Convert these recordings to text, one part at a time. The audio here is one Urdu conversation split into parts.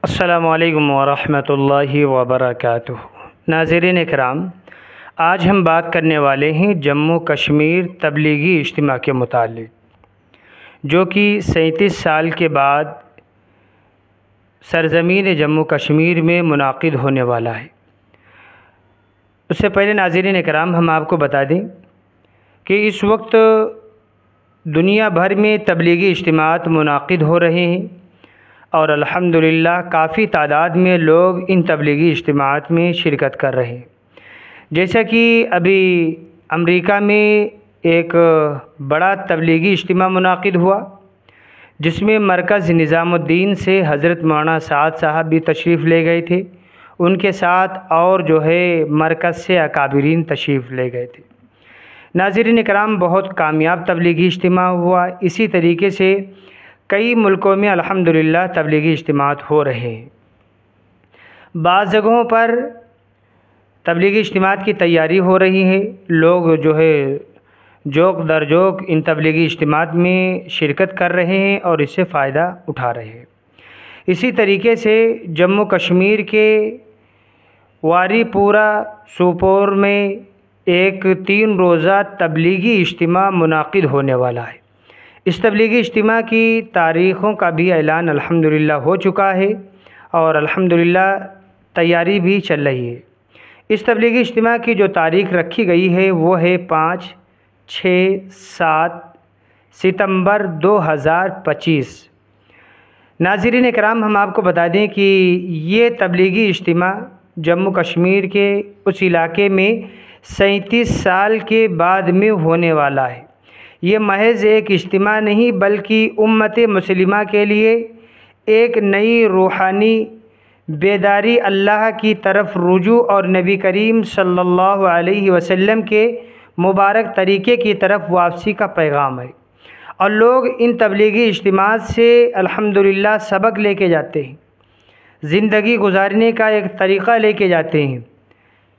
السلام علیکم ورحمۃ اللہ وبرکاتہ۔ ناظرین اکرام، آج ہم بات کرنے والے ہیں جموں کشمیر تبلیغی اجتماع کے متعلق، جو کہ 37 سال کے بعد سرزمین جموں کشمیر میں منعقد ہونے والا ہے۔ اس سے پہلے ناظرین اکرام، ہم آپ کو بتا دیں کہ اس وقت دنیا بھر میں تبلیغی اجتماعات منعقد ہو رہے ہیں، اور الحمدللہ کافی تعداد میں لوگ ان تبلیغی اجتماعات میں شرکت کر رہے ہیں۔ جیسا کہ ابھی امریکہ میں ایک بڑا تبلیغی اجتماع منعقد ہوا، جس میں مرکز نظام الدین سے حضرت مولانا سعد صاحب بھی تشریف لے گئے تھے، ان کے ساتھ اور مرکز سے اکابرین تشریف لے گئے تھے۔ ناظرین اکرام، بہت کامیاب تبلیغی اجتماع ہوا۔ اسی طریقے سے کئی ملکوں میں الحمدللہ تبلیغی اجتماعات ہو رہے ہیں۔ بعض جگہوں پر تبلیغی اجتماعات کی تیاری ہو رہی ہے، لوگ جوق در جوق ان تبلیغی اجتماعات میں شرکت کر رہے ہیں اور اس سے فائدہ اٹھا رہے ہیں۔ اسی طریقے سے جموں کشمیر کے واری پورہ سوپور میں ایک 3 روزہ تبلیغی اجتماع منعقد ہونے والا ہے۔ اس تبلیغی اجتماع کی تاریخوں کا بھی اعلان الحمدللہ ہو چکا ہے، اور الحمدللہ تیاری بھی چل رہی ہے۔ اس تبلیغی اجتماع کی جو تاریخ رکھی گئی ہے وہ ہے 5، 6، 7 ستمبر 2025۔ ناظرین اکرام، ہم آپ کو بتا دیں کہ یہ تبلیغی اجتماع جموں کشمیر کے اس علاقے میں 37 سال کے بعد میں ہونے والا ہے۔ یہ محض ایک اجتماع نہیں، بلکہ امت مسلمہ کے لیے ایک نئی روحانی بیداری، اللہ کی طرف رجوع اور نبی کریم صلی اللہ علیہ وسلم کے مبارک طریقے کی طرف واپسی کا پیغام ہے، اور لوگ ان تبلیغی اجتماعات سے الحمدللہ سبق لے کے جاتے ہیں، زندگی گزارنے کا ایک طریقہ لے کے جاتے ہیں۔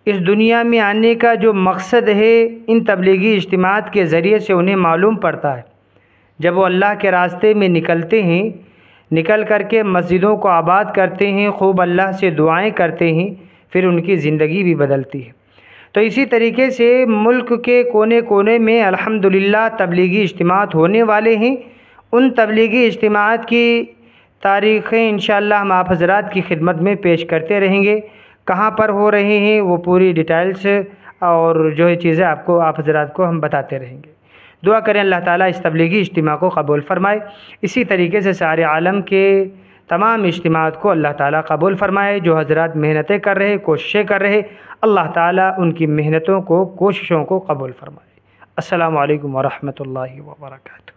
اس دنیا میں آنے کا جو مقصد ہے، ان تبلیغی اجتماعات کے ذریعے سے انہیں معلوم پڑتا ہے۔ جب وہ اللہ کے راستے میں نکلتے ہیں، نکل کر کے مسجدوں کو آباد کرتے ہیں، خوب اللہ سے دعائیں کرتے ہیں، پھر ان کی زندگی بھی بدلتی ہے۔ تو اسی طریقے سے ملک کے کونے کونے میں الحمدللہ تبلیغی اجتماعات ہونے والے ہیں۔ ان تبلیغی اجتماعات کی تاریخیں انشاءاللہ ہم آپ حضرات کی خدمت میں پیش کرتے رہیں گے۔ کہاں پر ہو رہے ہیں وہ پوری ڈیٹیلز اور چیزیں آپ حضرات کو ہم بتاتے رہیں گے۔ دعا کریں اللہ تعالیٰ اس تبلیغی اجتماع کو قبول فرمائے۔ اسی طریقے سے سارے عالم کے تمام اجتماعات کو اللہ تعالیٰ قبول فرمائے۔ جو حضرات محنتیں کر رہے، کوششیں کر رہے، اللہ تعالیٰ ان کی محنتوں کو، کوششوں کو قبول فرمائے۔ السلام علیکم ورحمۃ اللہ وبرکاتہ۔